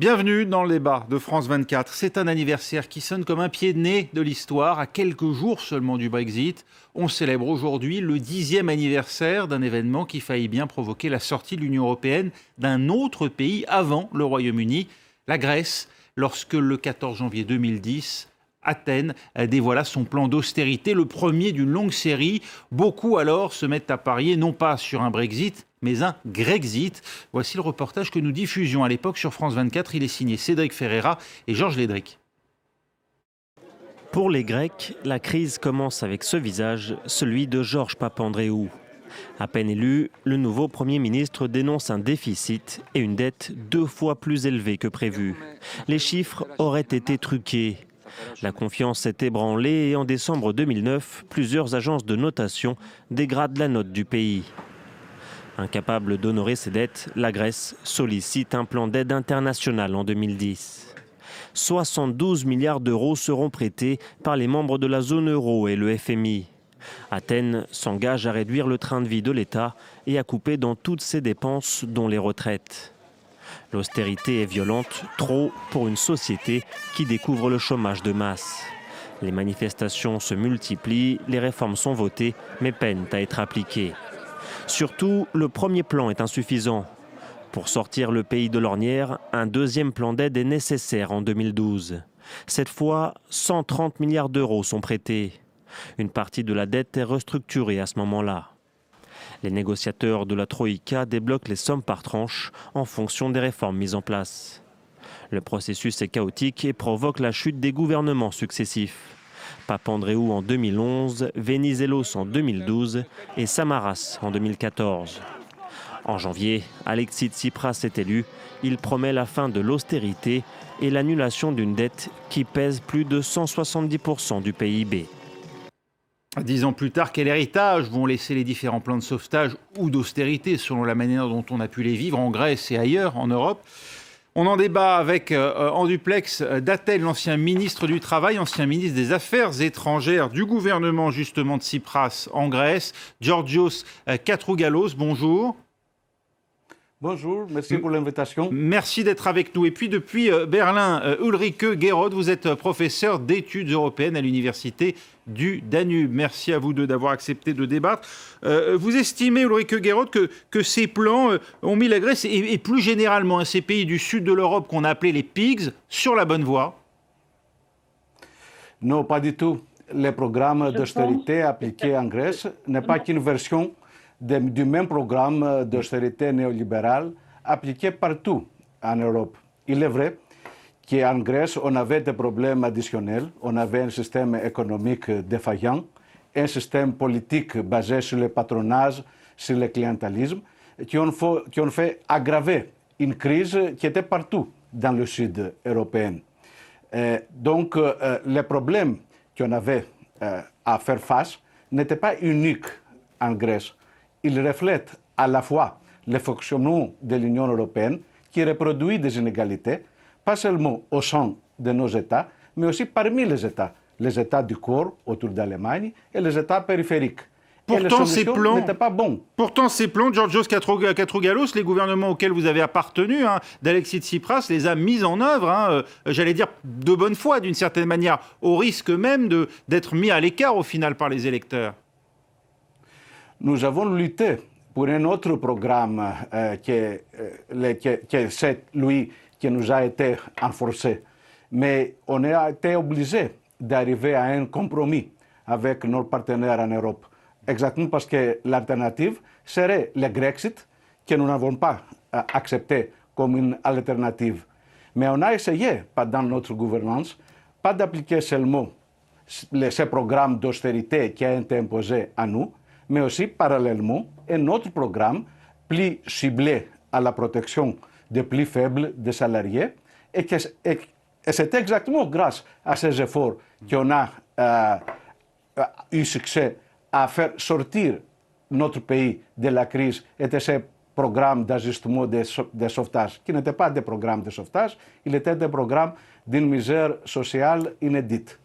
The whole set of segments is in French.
Bienvenue dans le débat de France 24. C'est un anniversaire qui sonne comme un pied de nez de l'histoire. À quelques jours seulement du Brexit, on célèbre aujourd'hui le 10e anniversaire d'un événement qui faillit bien provoquer la sortie de l'Union européenne d'un autre pays avant le Royaume-Uni, la Grèce, lorsque le 14 janvier 2010, Athènes dévoila son plan d'austérité, le premier d'une longue série. Beaucoup alors se mettent à parier non pas sur un Brexit, mais un Grexit. Voici le reportage que nous diffusions à l'époque sur France 24. Il est signé Cédric Ferreira et Georges Lédric. Pour les Grecs, la crise commence avec ce visage, celui de Georges Papandréou. À peine élu, le nouveau Premier ministre dénonce un déficit et une dette 2 fois plus élevée que prévu. Les chiffres auraient été truqués. La confiance s'est ébranlée et en décembre 2009, plusieurs agences de notation dégradent la note du pays. Incapable d'honorer ses dettes, la Grèce sollicite un plan d'aide international en 2010. 72 milliards d'euros seront prêtés par les membres de la zone euro et le FMI. Athènes s'engage à réduire le train de vie de l'État et à couper dans toutes ses dépenses, dont les retraites. L'austérité est violente, trop pour une société qui découvre le chômage de masse. Les manifestations se multiplient, les réformes sont votées, mais peinent à être appliquées. Surtout, le premier plan est insuffisant. Pour sortir le pays de l'ornière, un deuxième plan d'aide est nécessaire en 2012. Cette fois, 130 milliards d'euros sont prêtés. Une partie de la dette est restructurée à ce moment-là. Les négociateurs de la Troïka débloquent les sommes par tranche en fonction des réformes mises en place. Le processus est chaotique et provoque la chute des gouvernements successifs. Papandréou en 2011, Venizelos en 2012 et Samaras en 2014. En janvier, Alexis Tsipras est élu. Il promet la fin de l'austérité et l'annulation d'une dette qui pèse plus de 170% du PIB. 10 ans plus tard, quel héritage vont laisser les différents plans de sauvetage ou d'austérité selon la manière dont on a pu les vivre en Grèce et ailleurs en Europe? On en débat avec, en duplex, d'Athènes, l'ancien ministre du Travail, ancien ministre des Affaires étrangères du gouvernement justement de Tsipras en Grèce, Georgios Katrougalos. Bonjour. Bonjour, merci pour l'invitation. Merci d'être avec nous. Et puis depuis Berlin, Ulrike Gerold, vous êtes professeur d'études européennes à l'université du Danube. Merci à vous deux d'avoir accepté de débattre. Vous estimez, Ulrike Gerold, que ces plans ont mis la Grèce et plus généralement ces pays du sud de l'Europe qu'on a appelés les PIGS sur la bonne voie? Non, pas du tout. Le programme d'austérité appliqué en Grèce n'est pas qu'une version du même programme d'austérité néolibérale appliqué partout en Europe. Il est vrai qu'en Grèce, on avait des problèmes additionnels. On avait un système économique défaillant, un système politique basé sur le patronage, sur le clientélisme, qui ont fait aggraver une crise qui était partout dans le sud européen. Donc, les problèmes qu'on avait à faire face n'étaient pas uniques en Grèce. Il reflète à la fois le fonctionnement de l'Union européenne qui reproduit des inégalités, pas seulement au sein de nos États, mais aussi parmi les États du corps autour d'Allemagne et les États périphériques. Pourtant, ces plans n'étaient pas bons. Pourtant, ces plans, Georgios Katrougalos, les gouvernements auxquels vous avez appartenu, d'Alexis Tsipras, les a mis en œuvre, j'allais dire de bonne foi d'une certaine manière, au risque même d'être mis à l'écart au final par les électeurs. Nous avons lutté pour un autre programme c'est lui qui nous a été enforcé. Mais on a été obligé d'arriver à un compromis avec nos partenaires en Europe. Exactement parce que l'alternative serait le Grexit, que nous n'avons pas accepté comme une alternative. Mais on a essayé, pendant notre gouvernance, pas d'appliquer seulement ce programme d'austérité qui a été imposé à nous, mais aussi parallèlement un autre programme plus ciblé à la protection des plus faibles des salariés. Et c'est exactement grâce à ces efforts qu'on a eu succès à faire sortir notre pays de la crise et de ces programmes d'ajustement de sauvetage, qui n'étaient pas des programmes de sauvetage, ils étaient des programmes d'une misère sociale inédite.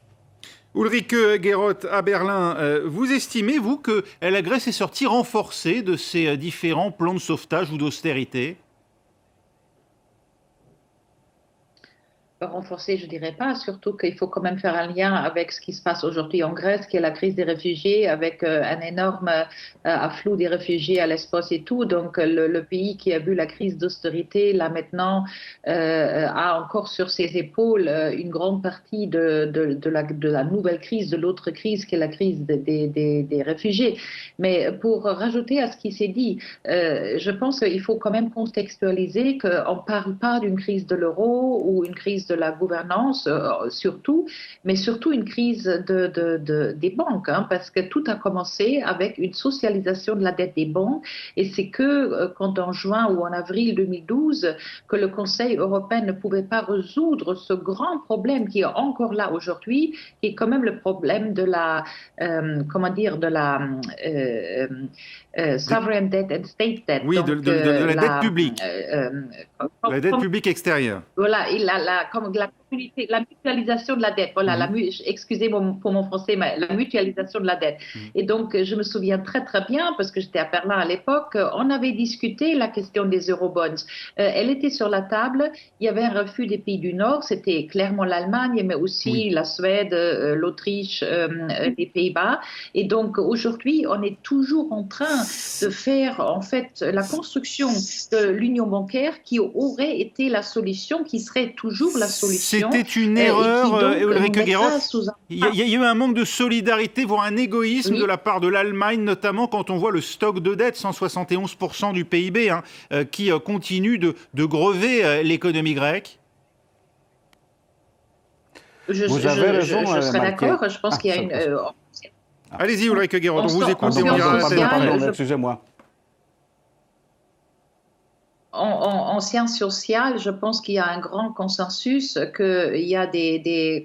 Ulrike Gerold, à Berlin, vous estimez, vous, que la Grèce est sortie renforcée de ces différents plans de sauvetage ou d'austérité? Renforcer, je dirais pas, surtout qu'il faut quand même faire un lien avec ce qui se passe aujourd'hui en Grèce, qui est la crise des réfugiés, avec un énorme afflux des réfugiés à Lesbos et tout. Donc le pays qui a vu la crise d'austérité, là maintenant, a encore sur ses épaules une grande partie de la nouvelle crise, de l'autre crise, qui est la crise des réfugiés. Mais pour rajouter à ce qui s'est dit, je pense qu'il faut quand même contextualiser qu'on ne parle pas d'une crise de l'euro ou une crise de la gouvernance, surtout, mais surtout une crise des banques, hein, parce que tout a commencé avec une socialisation de la dette des banques, et c'est que quand en juin ou en avril 2012, que le Conseil européen ne pouvait pas résoudre ce grand problème qui est encore là aujourd'hui, qui est quand même le problème de la, comment dire, de la sovereign debt and state debt. Oui, donc, de la dette publique, la dette publique extérieure. Voilà, et comme la mutualisation de la dette. Voilà, excusez pour mon français, mais la mutualisation de la dette. Et donc, je me souviens très, très bien, parce que j'étais à Berlin à l'époque, on avait discuté la question des eurobonds. Elle était sur la table. Il y avait un refus des pays du Nord. C'était clairement l'Allemagne, mais aussi la Suède, l'Autriche, les Pays-Bas. Et donc, aujourd'hui, on est toujours en train de faire, en fait, la construction de l'union bancaire qui aurait été la solution, qui serait toujours la solution. C'était une erreur, Ulrike Guérot. Il y a eu un manque de solidarité, voire un égoïsme de la part de l'Allemagne, notamment quand on voit le stock de dette, 171% du PIB, hein, qui continue de grever l'économie grecque. Vous avez raison, je serais d'accord. Je pense qu'il y a une... Allez-y, Ulrike Guérot, on vous écoute. Pardon, excusez-moi. En sciences sociales, je pense qu'il y a un grand consensus qu'il y a des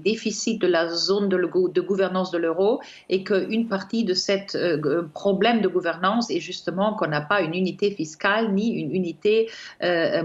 déficits de la zone de gouvernance de l'euro, et qu'une partie de ce problème de gouvernance est justement qu'on n'a pas une unité fiscale ni une unité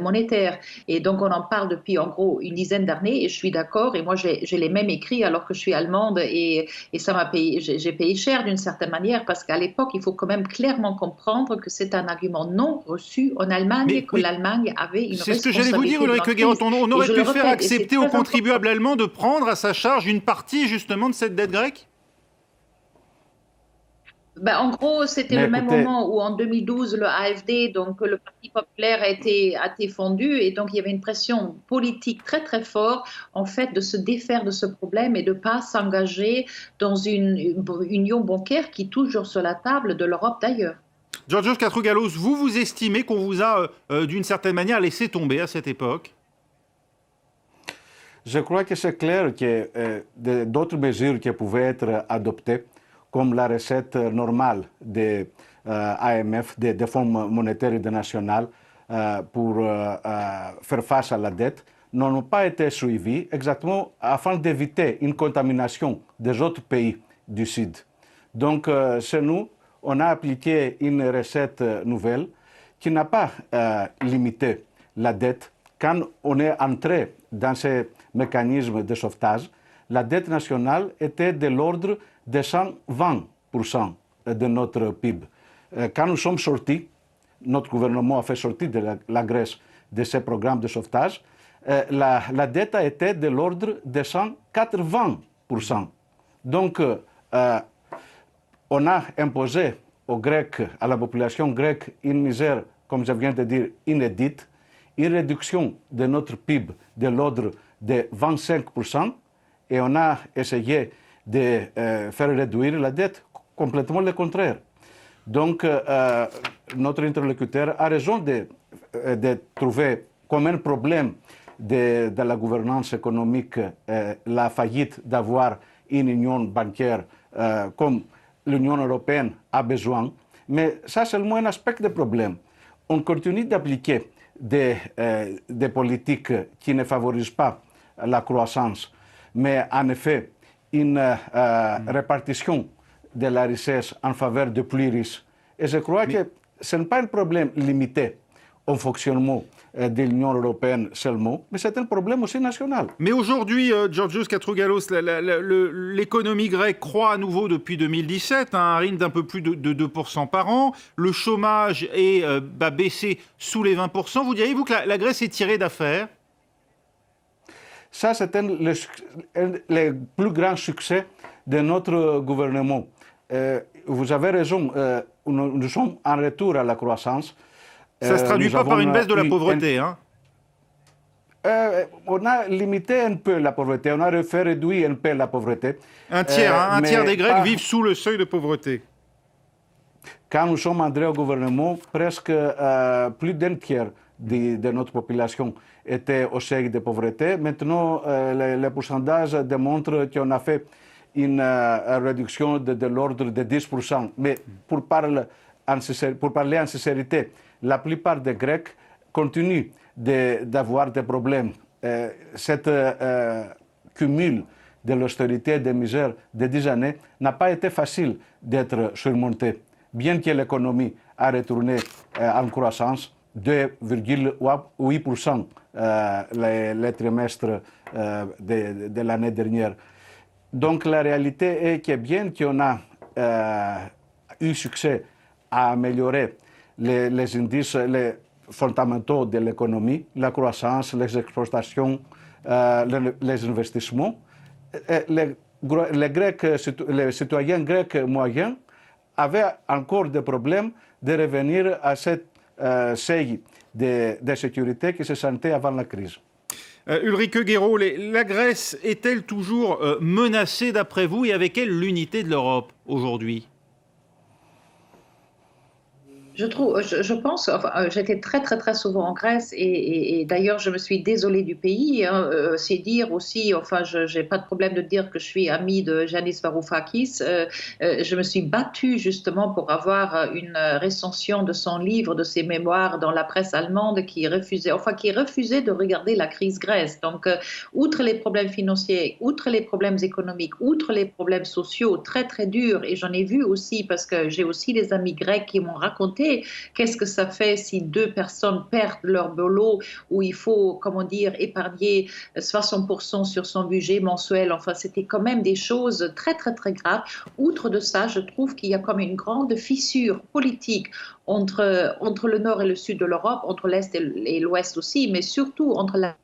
monétaire. Et donc, on en parle depuis en gros une dizaine d'années, et je suis d'accord. Et moi, j'ai les mêmes écrits alors que je suis allemande, et ça m'a payé, j'ai payé cher d'une certaine manière, parce qu'à l'époque, il faut quand même clairement comprendre que c'est un argument non reçu en Allemagne, l'Allemagne avait une responsabilité. C'est ce que j'allais vous dire, Ulrike Guérot. On aurait pu faire accepter aux contribuables allemands de prendre à sa charge une partie justement de cette dette grecque. En gros, c'était le même moment où en 2012, le AfD, donc le Parti populaire, a été fondu, et donc il y avait une pression politique très très forte en fait de se défaire de ce problème et de ne pas s'engager dans une union bancaire qui est toujours sur la table de l'Europe d'ailleurs. Georgios Katrougalos, vous estimez qu'on vous a, d'une certaine manière, laissé tomber à cette époque? Je crois que c'est clair que d'autres mesures qui pouvaient être adoptées, comme la recette normale des AMF, des Fonds monétaires internationaux, pour faire face à la dette, n'ont pas été suivies exactement afin d'éviter une contamination des autres pays du Sud. Donc, chez nous, on a appliqué une recette nouvelle qui n'a pas limité la dette. Quand on est entré dans ces mécanismes de sauvetage, la dette nationale était de l'ordre de 120% de notre PIB. Quand nous sommes sortis, notre gouvernement a fait sortir de la Grèce de ces programmes de sauvetage, la dette a été de l'ordre de 180%. Donc, on a imposé aux Grecs, à la population grecque, une misère, comme je viens de dire, inédite, une réduction de notre PIB de l'ordre de 25%, et on a essayé de faire réduire la dette, complètement le contraire. Donc, notre interlocuteur a raison de trouver comme un problème de la gouvernance économique la faillite d'avoir une union bancaire comme l'Union européenne a besoin, mais ça c'est seulement un aspect du problème. On continue d'appliquer des politiques qui ne favorisent pas la croissance, mais en effet une répartition de la richesse en faveur des plus riches. Et je crois que ce n'est pas un problème limité au fonctionnement de l'Union européenne seulement, mais c'est un problème aussi national. Mais aujourd'hui, Georgios Katrougalos, l'économie grecque croît à nouveau depuis 2017, à un rythme d'un peu plus de 2% par an. Le chômage est baissé sous les 20%. Vous diriez-vous que la Grèce est tirée d'affaire? Ça, c'est un les plus grands succès de notre gouvernement. Vous avez raison, nous sommes en retour à la croissance. Ça ne se traduit pas par une baisse de la pauvreté, hein? On a limité un peu la pauvreté, on a fait réduire un peu la pauvreté. Un tiers des Grecs vivent sous le seuil de pauvreté. Quand nous sommes entrés au gouvernement, presque plus d'un tiers de notre population était au seuil de pauvreté. Maintenant, les pourcentages démontrent qu'on a fait une réduction de l'ordre de 10%. Mais pour parler en sincérité, la plupart des Grecs continuent d'avoir des problèmes. Cette cumul de l'austérité et de misère de 10 années n'a pas été facile d'être surmonté. Bien que l'économie a retourné en croissance, 2,8% les trimestres de l'année dernière. Donc la réalité est que bien qu'on a eu succès à améliorer les indices, les fondamentaux de l'économie, la croissance, les exportations, les investissements, les citoyens grecs moyens avaient encore des problèmes de revenir à cette seuil de sécurité qui se sentait avant la crise. Ulrike Guérot, la Grèce est-elle toujours menacée d'après vous et avec elle l'unité de l'Europe aujourd'hui ? Je pense, enfin, j'étais très souvent en Grèce et d'ailleurs je me suis désolée du pays. C'est dire aussi, enfin, je n'ai pas de problème de dire que je suis amie de Yanis Varoufakis. Je me suis battue justement pour avoir une recension de son livre, de ses mémoires dans la presse allemande qui refusait de regarder la crise grecque. Donc, outre les problèmes financiers, outre les problèmes économiques, outre les problèmes sociaux très durs, et j'en ai vu aussi parce que j'ai aussi des amis grecs qui m'ont raconté qu'est-ce que ça fait si 2 personnes perdent leur boulot, où il faut, comment dire, épargner 60% sur son budget mensuel. Enfin, c'était quand même des choses très graves. Outre de ça, je trouve qu'il y a comme une grande fissure politique entre le nord et le sud de l'Europe, entre l'Est et l'Ouest aussi, mais surtout entre l'Allemagne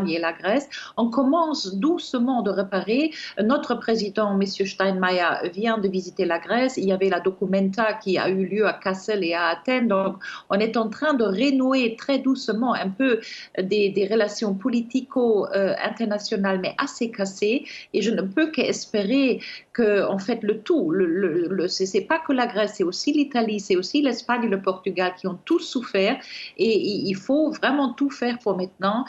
et la Grèce. On commence doucement de réparer. Notre président, M. Steinmeier, vient de visiter la Grèce. Il y avait la Documenta qui a eu lieu à Kassel et à Athènes. Donc, on est en train de renouer très doucement un peu des relations politico-internationales, mais assez cassées. Et je ne peux qu'espérer que, en fait, le tout, c'est pas que la Grèce, c'est aussi l'Italie, c'est aussi l'Espagne et le Portugal qui ont tous souffert. Et il faut vraiment tout faire pour maintenant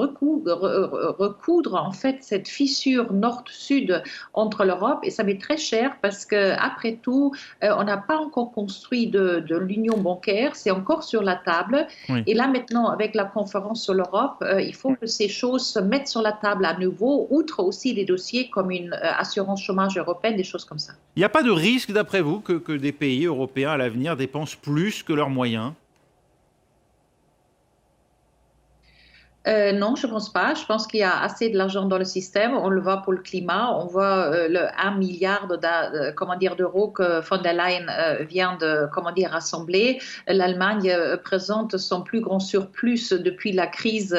recoudre en fait cette fissure nord-sud entre l'Europe, et ça m'est très cher parce que après tout on n'a pas encore construit de l'union bancaire, c'est encore sur la table. Oui. Et là maintenant avec la conférence sur l'Europe, il faut que ces choses se mettent sur la table à nouveau, outre aussi des dossiers comme une assurance chômage européenne, des choses comme ça. Il n'y a pas de risque d'après vous que des pays européens à l'avenir dépensent plus que leurs moyens ? Non, je ne pense pas. Je pense qu'il y a assez de l'argent dans le système. On le voit pour le climat. On voit le 1 milliard d'euros que von der Leyen vient de rassembler. L'Allemagne présente son plus grand surplus depuis la crise,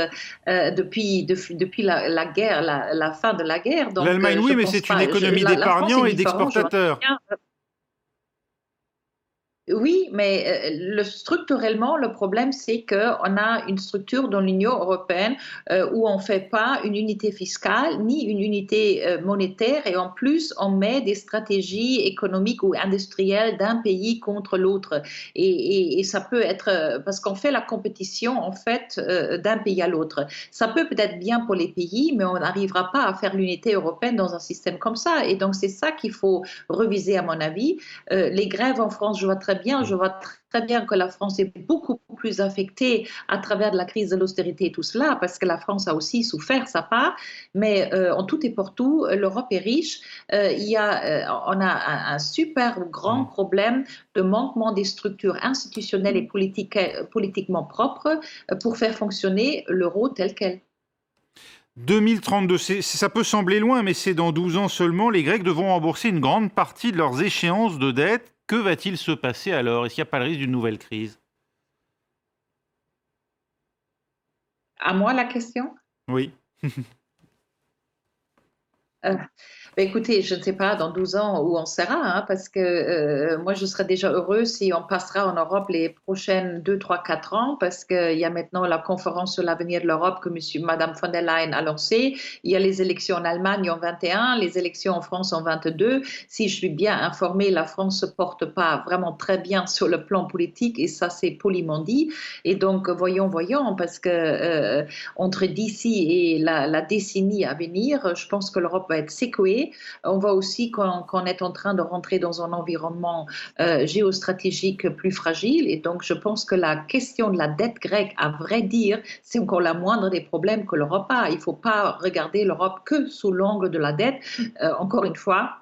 depuis la guerre, la fin de la guerre. Donc, l'Allemagne, oui, mais c'est une économie d'épargnants et d'exportateurs. Oui, mais structurellement, le problème, c'est qu'on a une structure dans l'Union européenne où on ne fait pas une unité fiscale ni une unité monétaire, et en plus, on met des stratégies économiques ou industrielles d'un pays contre l'autre. Et ça peut être, parce qu'on fait la compétition, en fait, d'un pays à l'autre. Ça peut être bien pour les pays, mais on n'arrivera pas à faire l'unité européenne dans un système comme ça. Et donc, c'est ça qu'il faut reviser, à mon avis. Les grèves en France, je vois très bien que la France est beaucoup plus affectée à travers de la crise de l'austérité et tout cela, parce que la France a aussi souffert sa part, mais en tout et pour tout, l'Europe est riche. On a un super grand problème de manquement des structures institutionnelles et politiquement propres pour faire fonctionner l'euro tel quel. 2032, ça peut sembler loin, mais c'est dans 12 ans seulement. Les Grecs devront rembourser une grande partie de leurs échéances de dette. Que va-t-il se passer alors ? Est-ce qu'il n'y a pas le risque d'une nouvelle crise ? À moi la question ? Oui. Écoutez, je ne sais pas dans 12 ans où on sera, hein, parce que moi, je serais déjà heureuse si on passera en Europe les prochaines 2, 3, 4 ans, parce qu'il y a maintenant la conférence sur l'avenir de l'Europe que Madame von der Leyen a lancée. Il y a les élections en Allemagne en 21, les élections en France en 22. Si je suis bien informée, la France ne se porte pas vraiment très bien sur le plan politique, et ça, c'est poliment dit. Et donc, voyons, parce que entre d'ici et la décennie à venir, je pense que l'Europe va être secouée. On voit aussi qu'on est en train de rentrer dans un environnement géostratégique plus fragile, et donc je pense que la question de la dette grecque, à vrai dire, c'est encore la moindre des problèmes que l'Europe a. Il ne faut pas regarder l'Europe que sous l'angle de la dette. Encore une fois,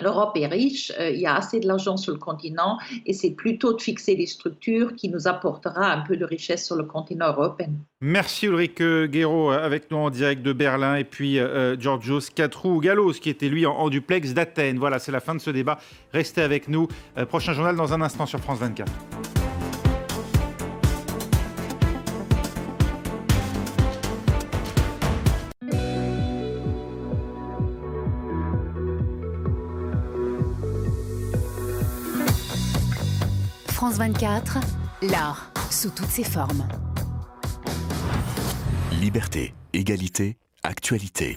l'Europe est riche, il y a assez de l'argent sur le continent, et c'est plutôt de fixer des structures qui nous apportera un peu de richesse sur le continent européen. Merci Ulrike Guérot avec nous en direct de Berlin, et puis Georgios Katrou-Gallos qui était lui en duplex d'Athènes. Voilà, c'est la fin de ce débat. Restez avec nous. Prochain journal dans un instant sur France 24. France 24, l'art sous toutes ses formes. Liberté, égalité, actualité.